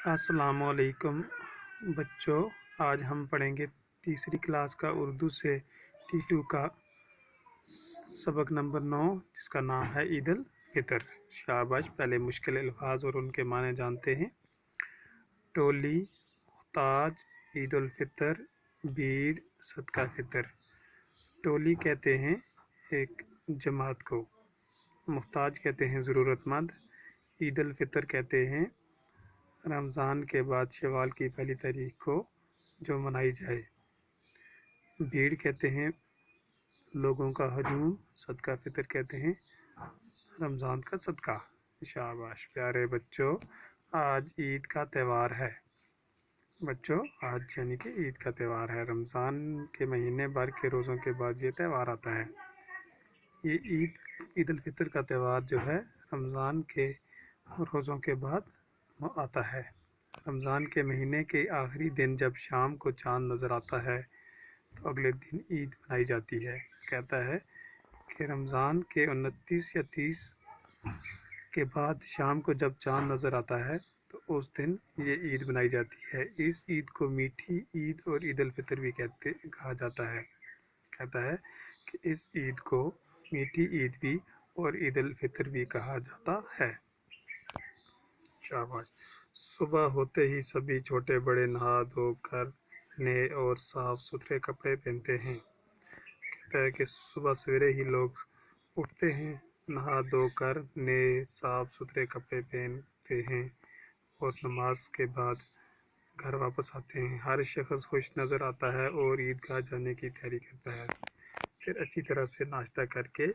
अस्सलाम वालेकुम बच्चों, आज हम पढ़ेंगे तीसरी क्लास का उर्दू से T2 का सबक नंबर 9, जिसका नाम है ईद उल फितर। शाबाश, पहले मुश्किल अल्फाज और उनके माने जानते हैं। टोली, मुहताज, ईद उल फितर, भीड़, सदका फितर। टोली कहते हैं एक जमात को, मुहताज कहते हैं ज़रूरतमंद, ईद उल फितर कहते हैं रमज़ान के बाद शवाल की पहली तारीख को जो मनाई जाए। भीड़ कहते हैं लोगों का हजूम, सदका फितर कहते हैं रमज़ान का सदका। शाबाश प्यारे बच्चों, आज ईद का त्यौहार है। बच्चों, आज यानी कि ईद का त्यौहार है। रमज़ान के महीने भर के रोज़ों के बाद ये त्यौहार आता है। ये ईद उल फितर का त्यौहार जो है रमज़ान के रोज़ों के बाद आता है। रमज़ान के महीने के आखिरी दिन जब शाम को चाँद नज़र आता है तो अगले दिन ईद मनाई जाती है। कहता है कि रमज़ान के 29 या 30 के बाद शाम को जब चाँद नज़र आता है तो उस दिन ये ईद मनाई जाती है। इस ईद को मीठी ईद और ईद उल फितर भी कहा जाता है। कहता है कि इस ईद को मीठी ईद भी और ईद उल फितर भी कहा जाता है। शाबाश। सुबह होते ही सभी छोटे बड़े नहा धोकर नए और साफ सुथरे कपड़े पहनते हैं। कहता है कि सुबह सवेरे ही लोग उठते हैं, नहा धोकर नए साफ सुथरे कपड़े पहनते हैं और नमाज के बाद घर वापस आते हैं। हर शख्स खुश नज़र आता है और ईदगाह जाने की तैयारी करता है। फिर अच्छी तरह से नाश्ता करके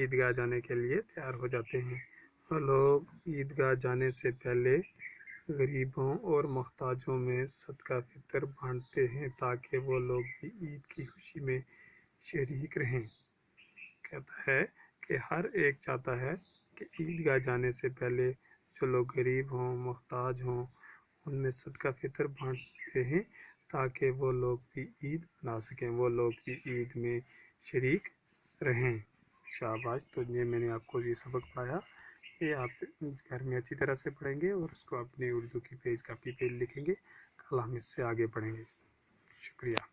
ईदगाह जाने के लिए तैयार हो जाते हैं। लोग ईदगाह जाने से पहले गरीबों और मुहताजों में सदका फितर बांटते हैं ताकि वो लोग भी ईद की खुशी में शरीक रहें। कहता है कि हर एक चाहता है कि ईदगाह जाने से पहले जो लोग गरीब हों, मुहताज हों, उनमें सदका फितर बांटते हैं ताकि वो लोग भी ईद मना सकें, वो लोग भी ईद में शरीक रहें। शाबाश। तो ये मैंने आपको ये सबक पढ़ाया, ये आप घर में अच्छी तरह से पढ़ेंगे और उसको अपनी उर्दू की पेज कापी पे लिखेंगे। कल हम इससे आगे पढ़ेंगे। शुक्रिया।